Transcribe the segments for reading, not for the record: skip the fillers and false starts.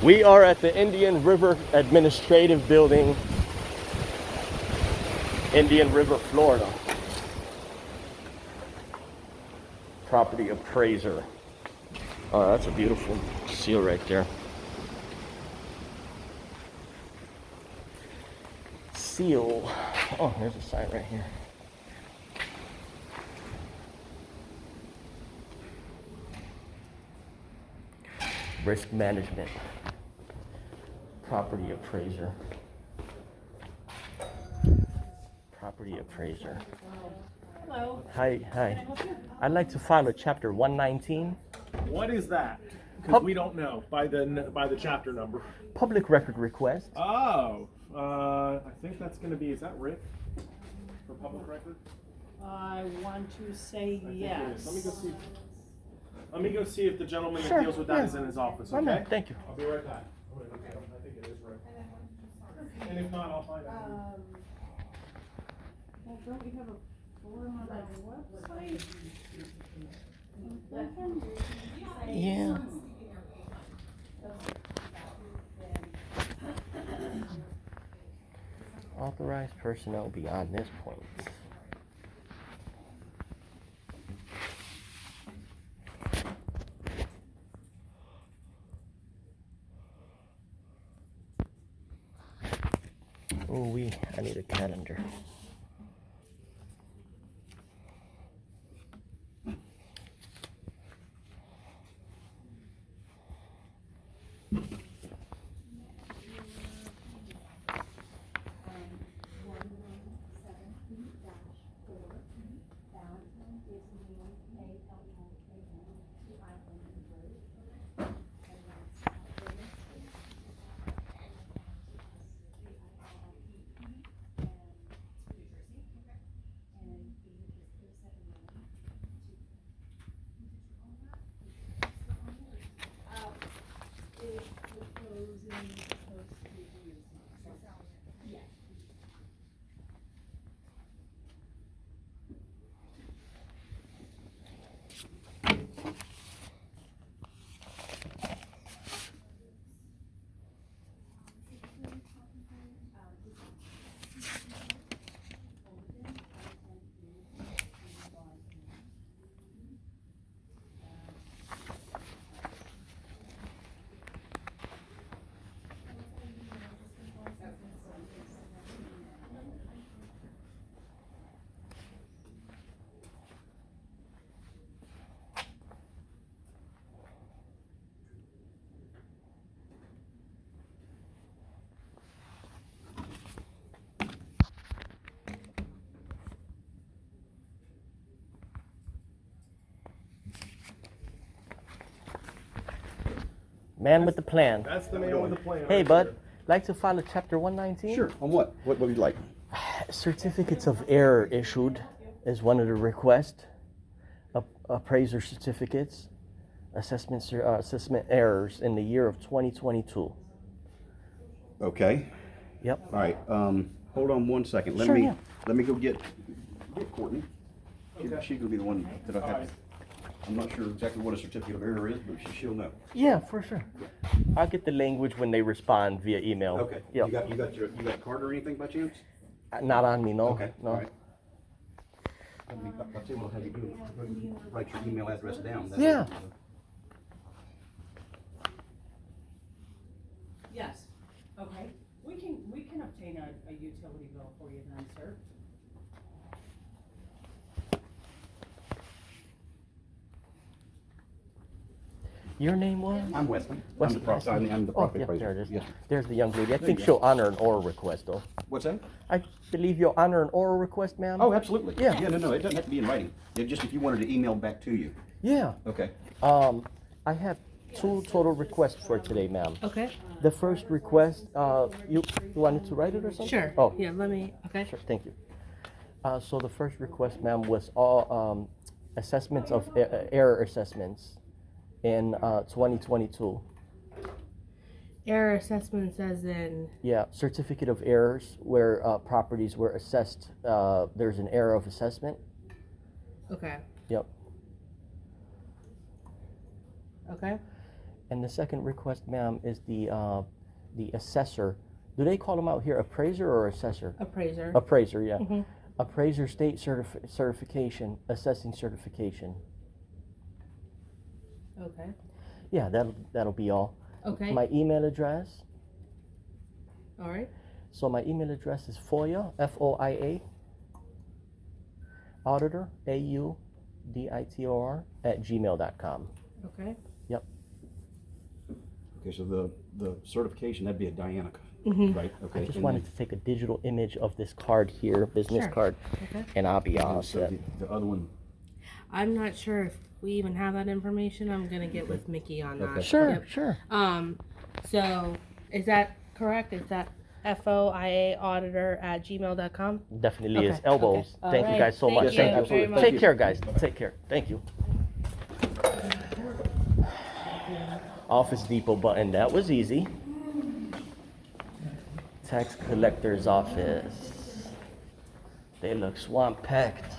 We are at the Indian River Administrative Building, Indian River, Florida. Property appraiser. Oh, that's a beautiful seal right there. Seal. Oh, there's a sign right here. Risk management. Property appraiser. Property appraiser. Hello. Hi, hi. I'd like to file a chapter 119. What is that? Because we don't know by the chapter number. Public record request. Oh, I think that's going to be. Is that Rick for public record? I want to say I think yes. it is. Let me go see. Let me go see if the gentleman Sure, that deals with that yeah. is in his office. Oh, Okay. no, thank you. I'll be right back. I think it is Rick. And if not, I'll find out. Well, don't we have a form on our website? Yeah. Authorized personnel beyond this point. Oh, I need a calendar. Man with the plan. That's the man with the plan. Hey, right bud. there. Like to file a chapter 119? Sure. On what? What would you like? Certificates of error issued is one of the requests. Appraiser certificates, assessment errors in the year of 2022. Okay. Yep. All right. Hold on one second. Sure, yeah. Let me go get Courtney. Okay. She could be the one that I have. I'm not sure exactly what a certificate of error is, but she'll know. Yeah, for sure. I'll get the language when they respond via email. Okay. Yep. You got a card or anything by chance? Not on me, no. Okay. No. All right. I'll tell you what, have you write your email address down. That Yeah. way, Yes. Okay. We can obtain a utility bill for you then, sir. Your name was? I'm Wesley. Wesley. I'm the property yeah, appraiser. there it is. Yes. There's the young lady. I think you she'll honor an oral request, though. What's that? I believe you'll honor an oral request, ma'am? Oh, absolutely. Yeah. Yeah, no, it doesn't have to be in writing. It just if you wanted to email back to you. Yeah. Okay. I have 2 total requests for today, ma'am. Okay. The first request, you wanted to write it or something? Sure. Oh, Yeah, let me, okay. sure, thank you. So the first request, ma'am, was all assessments of error assessments in 2022. Error assessments as in, Yeah, certificate of errors where properties were assessed. There's an error of assessment. okay, Yep. okay. And the second request, ma'am, is the assessor. Do they call them out here appraiser or assessor? Appraiser. Appraiser, yeah. Mhm. Appraiser state certification, assessing certification. Okay. Yeah, that'll be all. Okay. My email address. All right. So my email address is FOIA, FOIA, auditor, AUDITOR, @gmail.com. Okay. Okay, so the certification, that'd be a Diana, Mhm. right? Okay. I just and wanted to take a digital image of this card here, business Sure. card, Okay. and I'll be all and so set. the other one, I'm not sure if we even have that information. I'm gonna get with Mickey on that. Okay. Sure, Yep. sure. So is that correct? Is that FOIA auditor @gmail.com? Definitely is Okay, elbows. okay. Thank you Alright, guys so thank much. you Thank you. very much. Take care, guys. Take care. Thank you. Office Depot button. That was easy. Tax collector's office. They look swamp packed.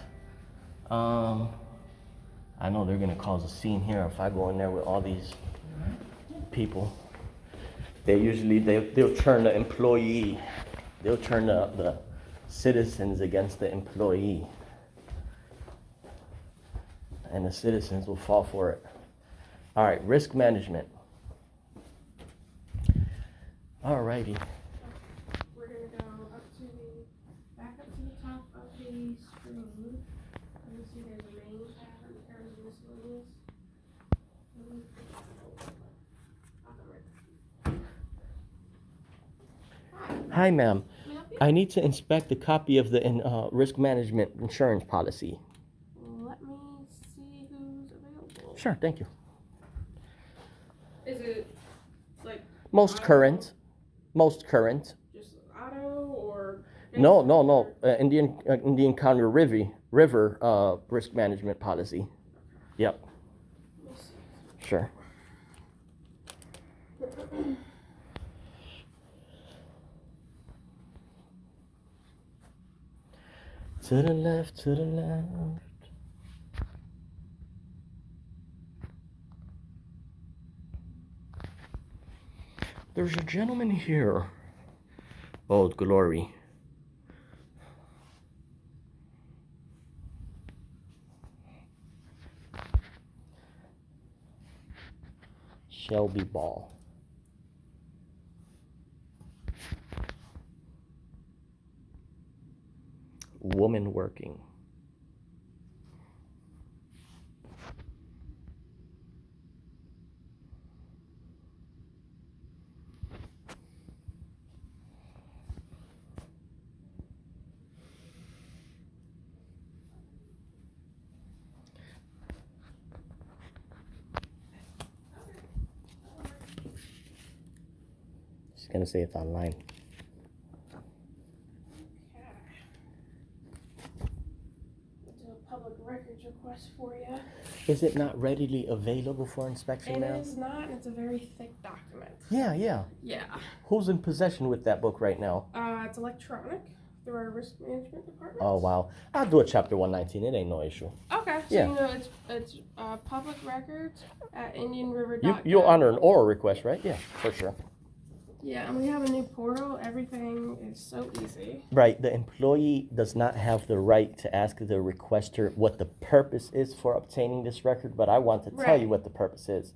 I know they're gonna cause a scene here if I go in there with all these people. They'll turn the employee. They'll turn the citizens against the employee. And the citizens will fall for it. All right, risk management. All righty. We're gonna go back up to the top of the screen. And you see there's a main tab and there's miscellaneous. Hi, ma'am. Can I help you? I need to inspect a copy of the risk management insurance policy. Let me see who's available. Sure, thank you. Is it like Most Auto? current. Most current. just auto or? No. Indian County River risk management policy. Yep. Let me see. Sure. To the left, to the left. There's a gentleman here. Oh, glory. Shelby Ball. Woman working. She's gonna say it's online. Do a public records request for you. Is it not readily available for inspection It now? is not, it's a very thick document. Yeah. Yeah. Who's in possession with that book right now? It's electronic through our risk management department. Oh, wow. I'll do a chapter 119. It ain't no issue. Okay, so Yeah. you know it's public records at Indian River. You'll honor an oral request, right? Yeah, for sure. Yeah, and we have a new portal. Everything is so easy. Right. The employee does not have the right to ask the requester what the purpose is for obtaining this record, but I want to tell you Right. what the purpose is.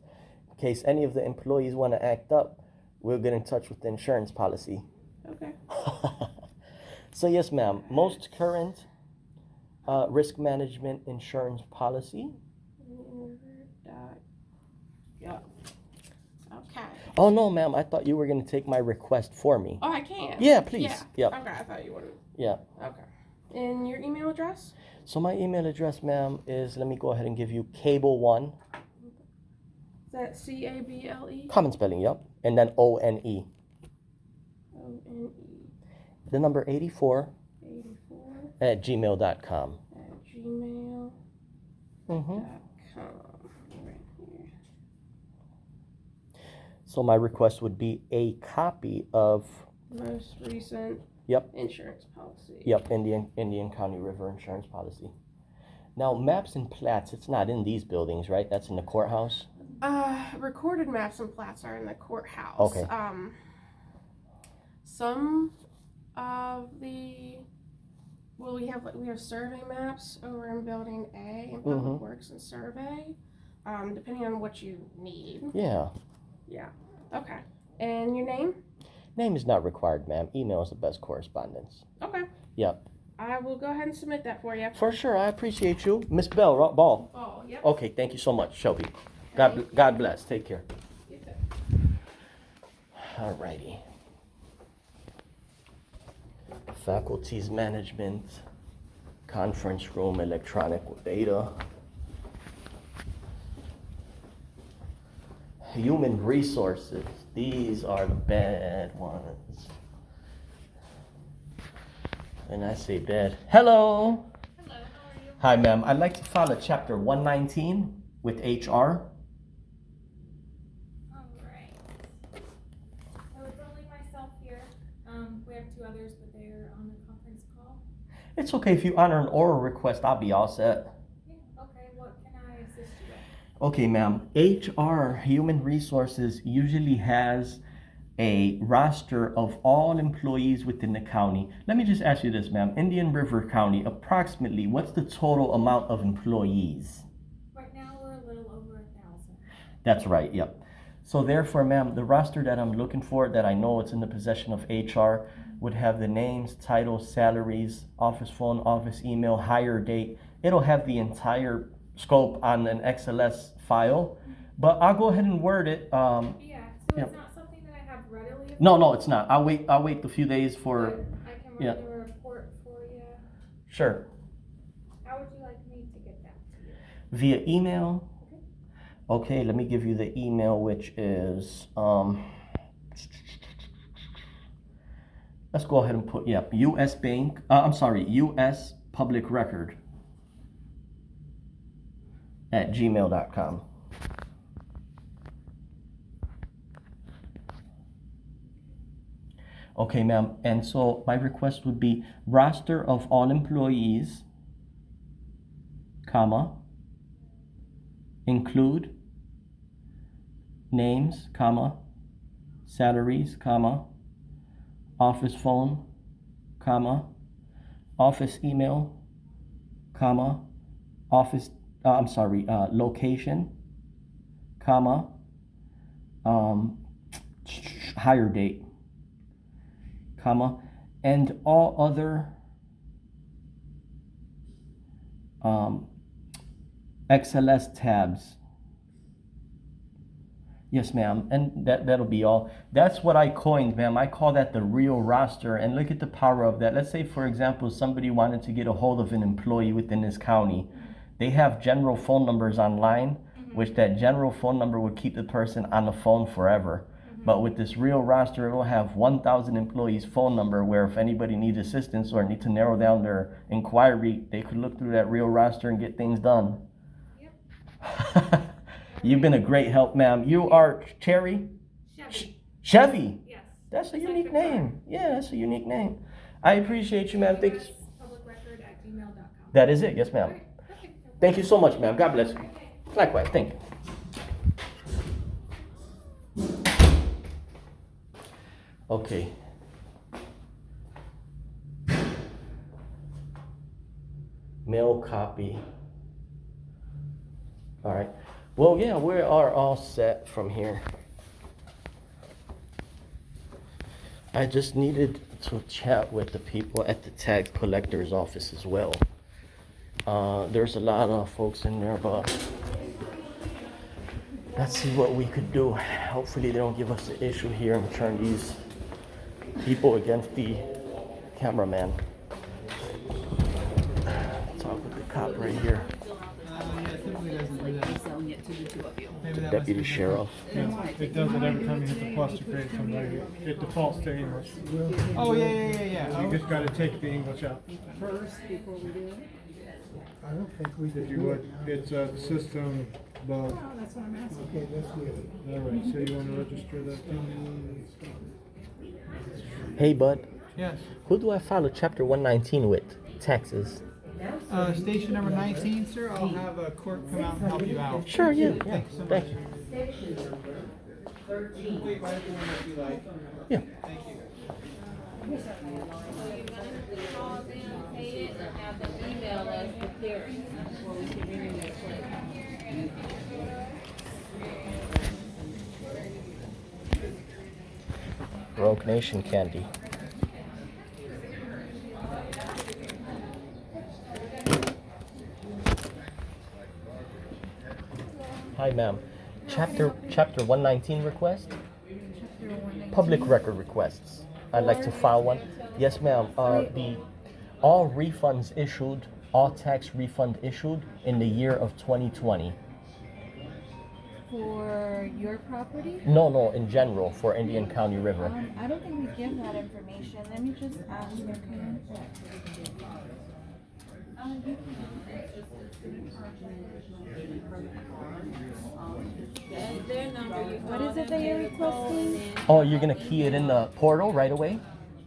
In case any of the employees want to act up, we'll get in touch with the insurance policy. Okay. So yes, ma'am. Most current risk management insurance policy. Indian River dot. Yep. Okay. Oh no, ma'am. I thought you were gonna take my request for me. Oh, I can. Yeah, please. Yeah. Yep. Okay, I thought you would. Yeah. Okay. And your email address? So my email address, ma'am, is, let me go ahead and give you cable1, Is that CABLE? common spelling, yep, and then ONE. ONE The number 84 84 @gmail.com. at gmail.com. Mm-hmm. Right here. So my request would be a copy of, Most recent Yep. insurance policy. yep, Indian County River insurance policy. Now, maps and plats, it's not in these buildings, right? That's in the courthouse? Recorded maps and plats are in the courthouse. Okay. Some of the, well, we have survey maps over in Building A in Public Works and Survey, depending on what you need. Yeah. Yeah. Okay. And your name? Name is not required, ma'am. Email is the best correspondence. Okay. Yep. I will go ahead and submit that for you. For sure. I appreciate you. Miss Bell, Ball. Oh, yep. Okay. Thank you so much, Shelby. God bless. Take care. You too. Alrighty. Faculties management, conference room, electronic data. Human resources. These are the bad ones. And I say bad. Hello. Hello, how are you? Hi, ma'am. I'd like to file a chapter 119 with HR. Alright. So it's only myself here. We have two others, but they're on a conference call. It's okay if you honor an oral request, I'll be all set. Yeah, okay, what can I assist you with? Okay, ma'am. HR, Human Resources, usually has a roster of all employees within the county. Let me just ask you this, ma'am. Indian River County, approximately, what's the total amount of employees? Right now, we're a little over 1,000. That's right, yep. So therefore, ma'am, the roster that I'm looking for, that I know it's in the possession of HR, would have the names, titles, salaries, office phone, office email, hire date. It'll have the entire scope on an XLS file, but I'll go ahead and word it. Yeah, so Yep. it's not something that I have readily No, it's not. I'll wait a few days for, but I can yeah. write a report for you. sure, How would you like me to get that to you? via email. Okay, let me give you the email, which is, let's go ahead and put, US Bank, US Public Record at gmail.com. Okay, ma'am, and so my request would be roster of all employees, comma, include names, comma, salaries, comma, office phone, comma, office email, comma, office, location, comma, hire date, comma, and all other XLS tabs. Yes, ma'am, and that'll be all. That's what I coined, ma'am. I call that the real roster, and look at the power of that. Let's say, for example, somebody wanted to get a hold of an employee within this county. They have general phone numbers online, which that general phone number would keep the person on the phone forever. But with this real roster, it will have 1,000 employees' phone number, where if anybody needs assistance or need to narrow down their inquiry, they could look through that real roster and get things done. Yep. You've been a great help, ma'am. You are Cherry? Chevy. Chevy? Yes. That's a It's like unique the car. name. Yeah, that's a unique name. I appreciate you, ma'am. Thanks. publicrecord@gmail.com. That is it. Yes, ma'am. Alright, perfect. Thank you so much, ma'am. God bless you. Okay. Likewise. Thank you. Okay. Mail copy. All right. Well, yeah, we are all set from here. I just needed to chat with the people at the tag collector's office as well. There's a lot of folks in there, but let's see what we could do. Hopefully they don't give us an issue here and turn these people against the cameraman. Talk with the cop right here. Deputy Sheriff. It does it every time you hit the plus to create somebody. It defaults to English. Oh, yeah. You just gotta take the English out. First, before we do it? I don't think we did. If you would, it's a system bug. Oh, that's what I'm asking. Okay, that's good. All right, so you wanna register that? Hey, bud. Yes. Who do I file a chapter 119 with? Taxes. Station number 19, sir. I'll have a court come out and help you out. Sure, yeah. Thank you so much. Thank you. section number 13. Wait, might have to one if you like. Yeah. Thank you. So you're gonna call them, pay it, and have them email us the clearance before we can renew your plate. Rogue Nation candy. Hi, ma'am. Chapter 119 request? Public record requests. I'd like to file one. Yes, ma'am. The all refunds issued, all tax refund issued in the year of 2020. For your property? No, in general for Indian County River. I don't think we give that information. Let me just ask, okay? Their number, you What call is it them, that you're give the code, and requesting? then Oh, you're gonna key it in the portal right away?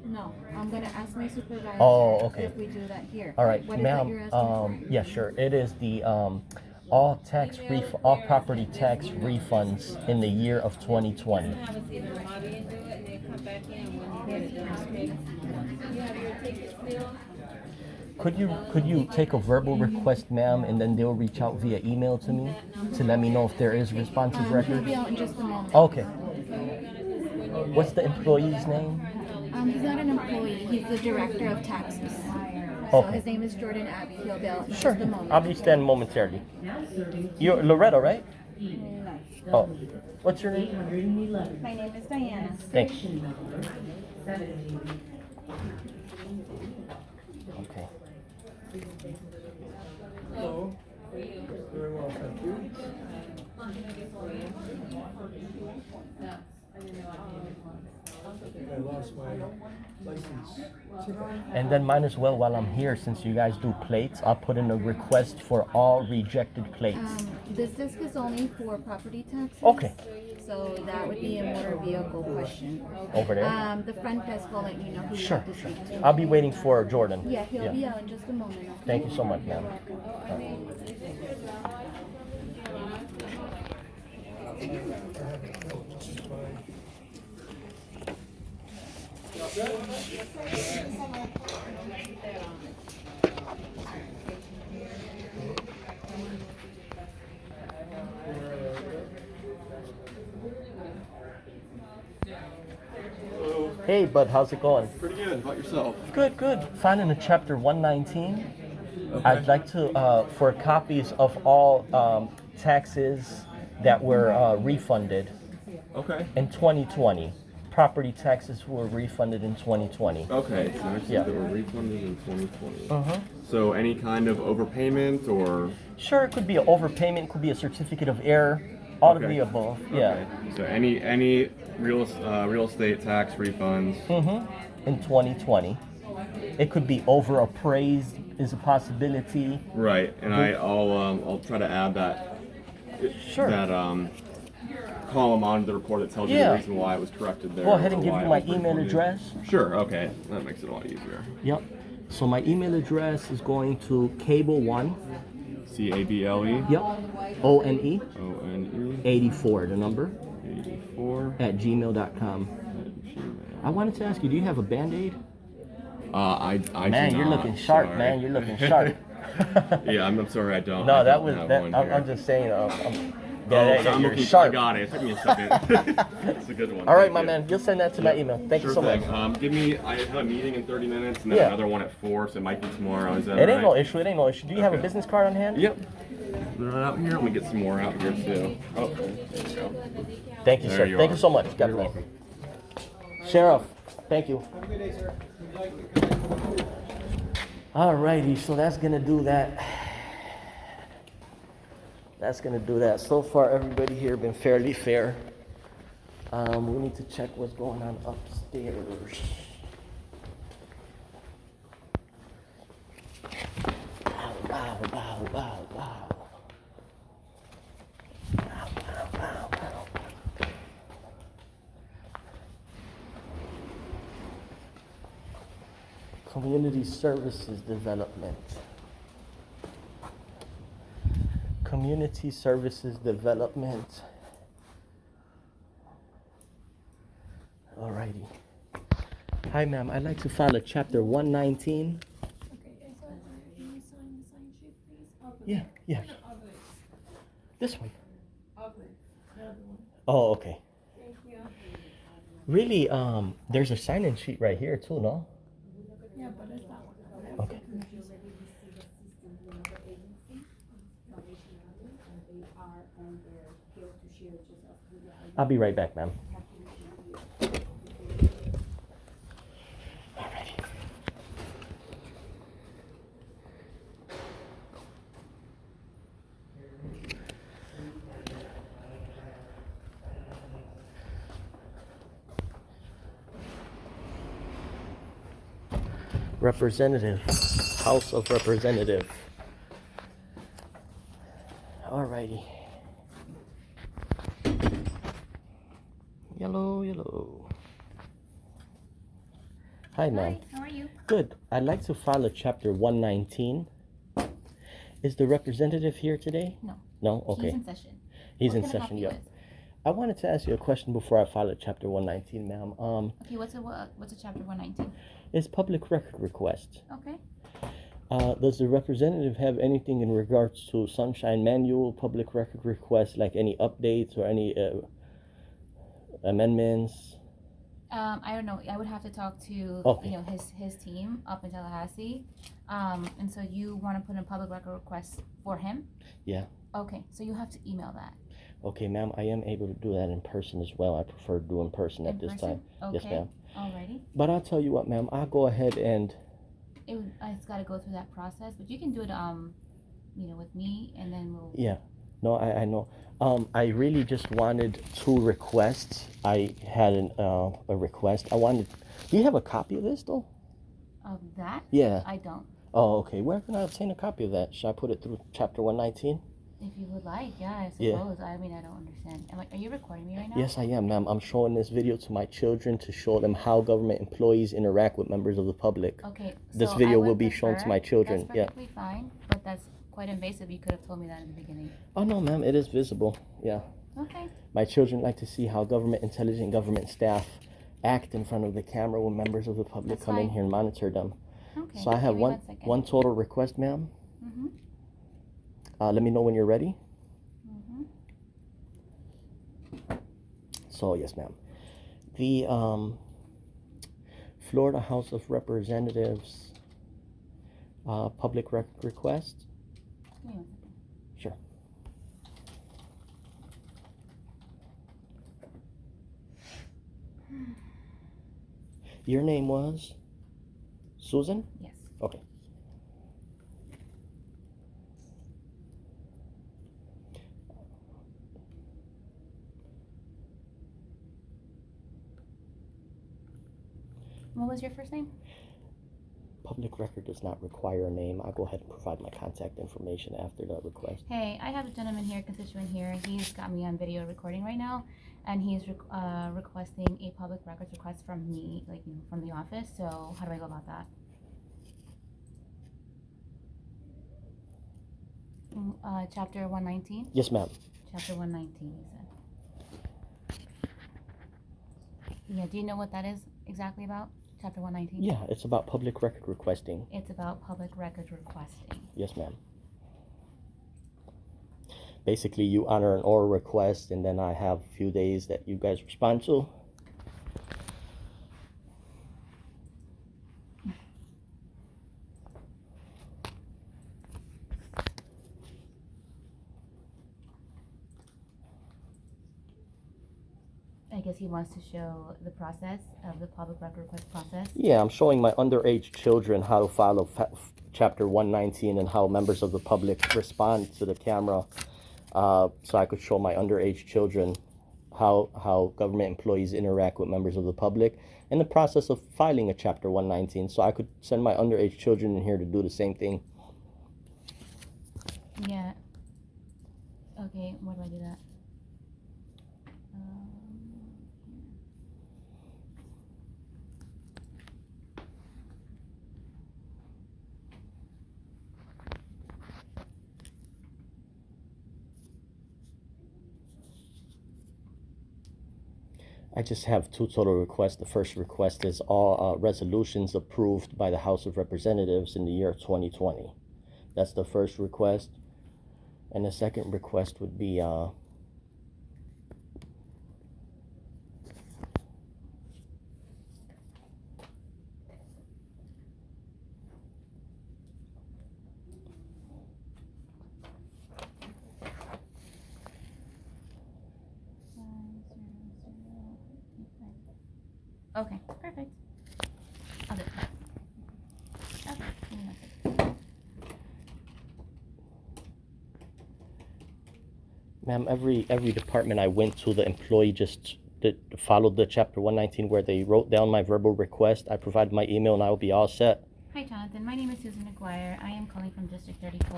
No, I'm gonna ask my supervisor. Oh, okay. If we do that here. All right, What is it you're ma'am. asking for? Yeah, sure. It is the all property tax refunds in the year of 2020. have us either log into it and then come back in when you get it done, okay? You have your ticket still? Could you take a verbal request, ma'am, and then they'll reach out via email to me to let me know if there is responsive He'll record? be out in just a moment. Okay. What's the employee's name? He's not an employee. He's the director of taxes. So Okay. his name is Jordan Abbey. He'll be out in Sure. just a moment. I'll be standing momentarily. Now serving You're Loretta, right? No. Oh. What's your name? 811. My name is Diana. Thanks. Section number 17. Okay. Hello. Very well, thank you. I lost my license. And then might as well, while I'm here, since you guys do plates, I'll put in a request for all rejected plates. This disc is only for property taxes. Okay. So that would be a motor vehicle question. Over there? The front desk will let you know who you Sure, have to sure. speak to. I'll be waiting for Jordan. Yeah, he'll be out in just a moment. Okay? Thank you so much, ma'am. Hey, bud, how's it going? Pretty good. How about yourself? Good, good. Finding a chapter 119. I'd like to, for copies of all taxes that were refunded Okay. in 2020. Property taxes were refunded in 2020. Okay, so actually Yeah. they were refunded in 2020. Uh-huh. So any kind of overpayment or? Sure, it could be an overpayment, it could be a certificate of error, all of Okay. the above. Yeah. Okay. So any real estate tax refunds. In 2020. It could be over appraised is a possibility. Right, and I'll try to add that. Sure. That column onto the report that tells you Yeah. the reason why it was corrected there. Go ahead and or give why you it my was email refunded. address. Sure. Okay, that makes it a lot easier. Yep. So my email address is going to cable1. CABLE. Yep. ONE. ONE 84, the number, 84 at gmail.com. at Gmail. I wanted to ask you, do you have a Band-Aid? I Man, do you're not, looking sharp, sorry. man. You're looking sharp. Yeah, I'm sorry I don't. No, I that don't was have that. one I'm here. just saying. I'm you're looking, sharp. I got it. It took me a second. It's a good one. All right, Thank my you. man. You'll send that to my email. Thank Sure you so thing. much. I have a meeting in 30 minutes and then Yeah. another one at 4, so it might be tomorrow. Is that It ain't right? no issue. It ain't no issue. Do you have a Okay. business card on hand? Yep. They're out here. Let me get some more out here too. Oh, there you go. Thank you, There sir. you Thank are. you so much. God You're bless. welcome. Sheriff, thank you. Have a good day, sir. Alrighty, so that's gonna do that. That's gonna do that. So far, everybody here been fairly fair. We need to check what's going on upstairs. Ow, ow, ow, ow, ow. Ow, ow, ow, ow. Community Services Development. Community Services Development. Alrighty. Hi, ma'am. I'd like to file a Chapter 119. Okay, is that where you sign the sign sheet, please? Yeah, yeah. Ugly. This one. Ugly. The other one. Oh, okay. Thank you. Really, there's a sign-in sheet right here too, no? Yeah, but it's that one. Okay. I'll be right back, ma'am. Alrighty. Representative, House of Representative. Alrighty. Yellow, yellow. Hi, ma'am. Hi, how are you? Good. I'd like to file a Chapter 119. Is the representative here today? No. No? Okay. He's in session. He's What in can I help session, you yeah. with? I wanted to ask you a question before I file a Chapter 119, ma'am. Okay, what's a chapter 119? It's public record request. Okay. Does the representative have anything in regards to Sunshine Manual public record request, like any updates or any amendments? I don't know. I would have to talk to Okay. his team up in Tallahassee. And so you want to put in public record requests for him? Yeah. Okay, so you have to email that. Okay, ma'am, I am able to do that in person as well. I prefer to do in person at this time. Okay. Yes, ma'am. Alrighty. But I'll tell you what, ma'am, I'll go ahead and It's got to go through that process, but you can do it with me, and then we'll. yeah. No, I know. I really just wanted 2 requests. I had a request. Do you have a copy of this though? Of that? Yeah. I don't. Oh, okay. Where can I obtain a copy of that? Should I put it through Chapter 119? If you would like, yeah, I Yeah. suppose. I mean, I don't understand. Are you recording me right now? Yes, I am, ma'am. I'm showing this video to my children to show them how government employees interact with members of the public. Okay. This so video I would will be shown to prefer- my children. That's Yeah. perfectly fine, but that's quite invasive. You could have told me that in the beginning. Oh no, ma'am. It is visible. Yeah. Okay. My children like to see how intelligent government staff act in front of the camera when members of the public That's come in fine. here and monitor them. Okay. So I have Give me one second. one total request, ma'am. Mm-hmm. Let me know when you're ready. Mm-hmm. So yes, ma'am. The Florida House of Representatives public record request. Give me 1 second. Sure. Your name was Susan? Yes. Okay. What was your first name? Public record does not require a name. I'll go ahead and provide my contact information after the request. Hey, I have a gentleman here, constituent here. He's got me on video recording right now, and he's requesting a public records request from me, from the office. So how do I go about that? Chapter 119? Yes, ma'am. Chapter 119, you said. Yeah, do you know what that is exactly about? Chapter 119? Yeah, it's about public record requesting. It's about public records requesting. Yes, ma'am. Basically, you honor an oral request, and then I have a few days that you guys respond to. I guess he wants to show the process of the public record request process. Yeah, I'm showing my underage children how to file Chapter 119 and how members of the public respond to the camera. So I could show my underage children how government employees interact with members of the public and the process of filing a Chapter 119. So I could send my underage children in here to do the same thing. Yeah. Okay, where do I do that? I just have two total requests. The first request is all resolutions approved by the House of Representatives in the year 2020. That's the first request. And the second request would be Okay, perfect. I'll do it. Okay, give me 1 second. ma'am, every department I went to, the employee just followed the Chapter 119 where they wrote down my verbal request. I provided my email and I will be all set. Hi, Jonathan. My name is Susan McGuire. I am calling from District 34.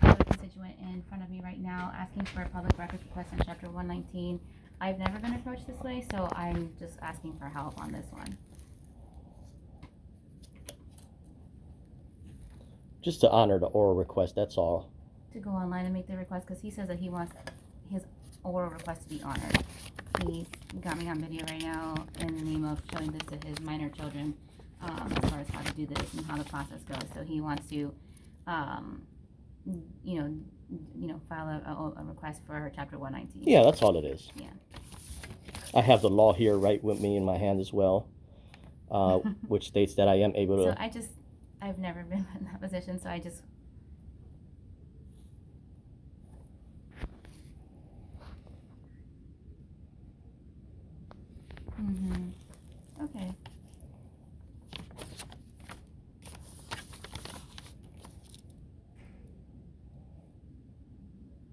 I have a constituent in front of me right now asking for a public records request on Chapter 119. I've never been approached this way, so I'm just asking for help on this one. Just to honor the oral request, that's all. To go online and make the request, because he says that he wants his oral request to be honored. He got me on video right now in the name of showing this to his minor children, as far as how to do this and how the process goes. So he wants to, file a request for Chapter 119. Yeah, that's all it is. Yeah. I have the law here right with me in my hand as well, which states that I am able to. So I've never been in that position, so I just. Okay.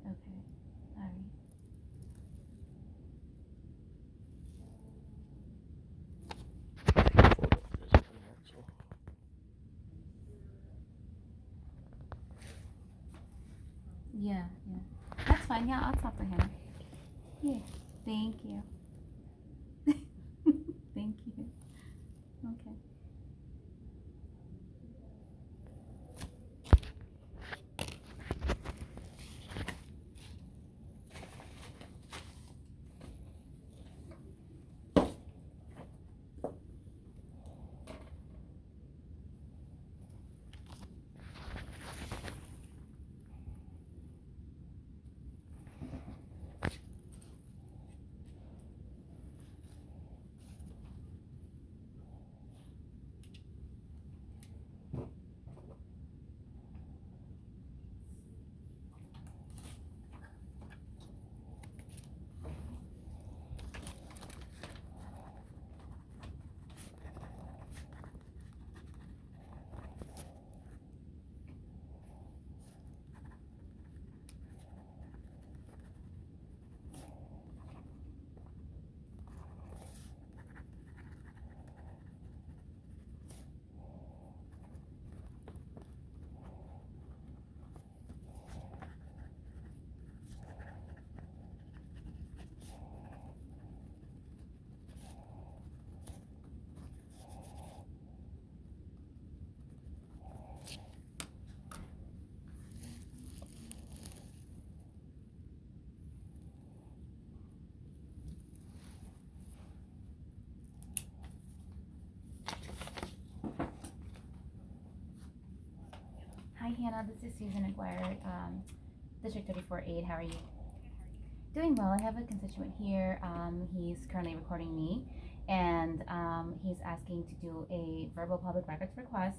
Okay. All right. Yeah, yeah. That's fine. Yeah, I'll talk to him. Yeah. Thank you. Thank you. Okay. Hi, Hannah. This is Susan McGuire, District 34 aide. How are you? Doing well. I have a constituent here. He's currently recording me, and he's asking to do a verbal public records request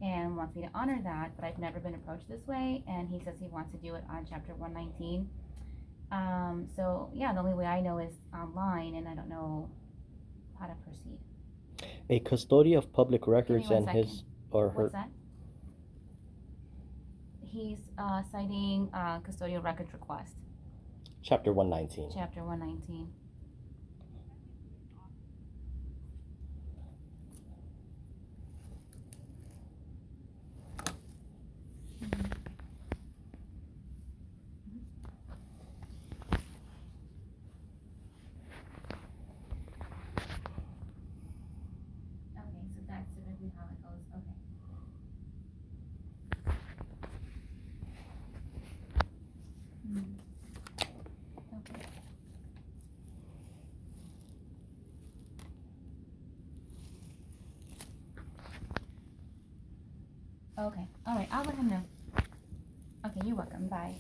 and wants me to honor that, but I've never been approached this way, and he says he wants to do it on Chapter 119. So, yeah, the only way I know is online, and I don't know how to proceed. A custodian of public records Give me and 1 his second. or her. What's that? He's citing custodial records request. Chapter 119. Chapter 119. Okay, so that's typically how it goes. Okay. Okay. Okay, alright, I'll let him know. Okay, you're welcome, bye.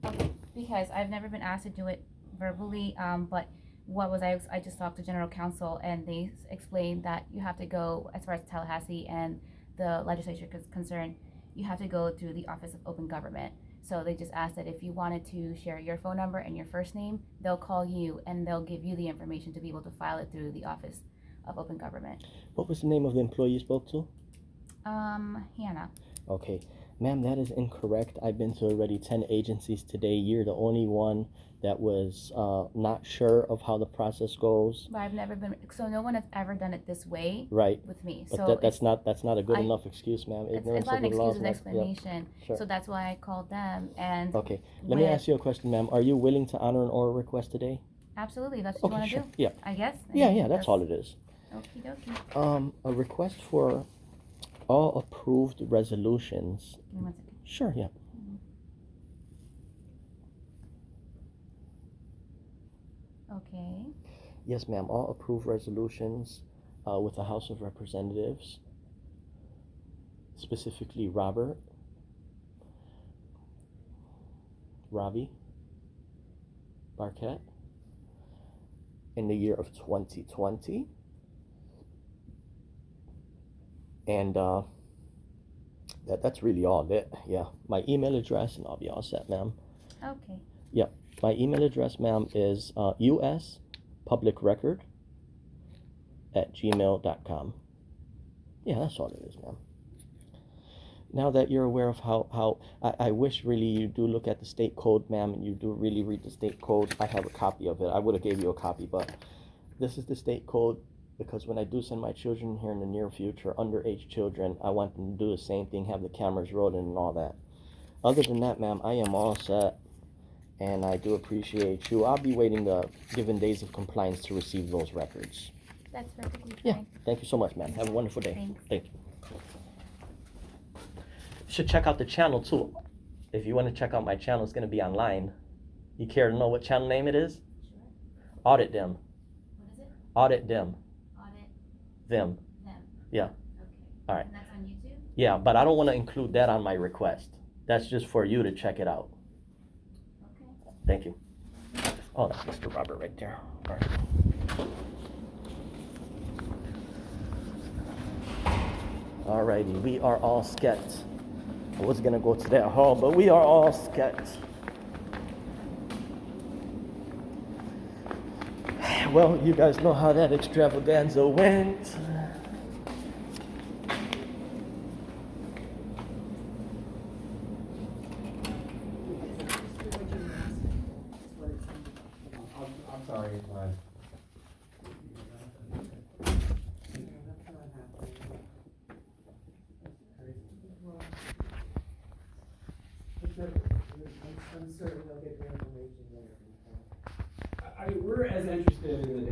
Okay, because I've never been asked to do it verbally, but I just talked to general counsel and they explained that you have to go, as far as Tallahassee and the legislature is concerned, you have to go through the Office of Open Government. So they just asked that if you wanted to share your phone number and your first name, they'll call you and they'll give you the information to be able to file it through the Office of Open Government. What was the name of the employee you spoke to? Hannah. Okay. Ma'am, that is incorrect. I've been to already 10 agencies today. You're the only one that was not sure of how the process goes. But I've never been, so no one has ever done it this way Right. with me. But So that's not a good enough excuse, ma'am. it's not an excuse, it's an explanation. Sure. So that's why I called them and. Okay. Let me ask you a question, ma'am. Are you willing to honor an oral request today? Absolutely, that's what you want to sure. do. Yeah. I guess. Yeah, that's all it is. Okie dokie. A request for all approved resolutions. Give me 1 second. Sure, yeah. Okay. Yes, ma'am. All approved resolutions with the House of Representatives, specifically Ravi Barquette, in the year of 2020. And that's really all it. Yeah. My email address, and I'll be all set, ma'am. Okay. Yeah. My email address, ma'am, is uspublicrecord@gmail.com. Yeah, that's all it is, ma'am. Now that you're aware of how I wish really you do look at the state code, ma'am, and you do really read the state code. I have a copy of it. I would have gave you a copy, but this is the state code, because when I do send my children here in the near future, underage children, I want them to do the same thing, have the cameras rolling and all that. Other than that, ma'am, I am all set, and I do appreciate you. I'll be waiting the given days of compliance to receive those records. That's perfectly fine. Yeah, thank you so much, ma'am. Have a wonderful day. Thanks. Thank you. You should check out the channel too. If you want to check out my channel, it's going to be online. You care to know what channel name it is? Sure. Audit Them. What is it? Audit Them. Audit Them. them. Yeah. Okay. All right. And that's on YouTube? Yeah, but I don't want to include that on my request. That's just for you to check it out. Okay. Thank you. Oh, that's Mr. Robert right there. All right. Alrighty, we are all sketched. I was gonna go to that hall, but we are all sketched. Well, you guys know how that extravaganza went. I'm sorry, but. I'm certain they'll get your information later. I mean, we're as interested in the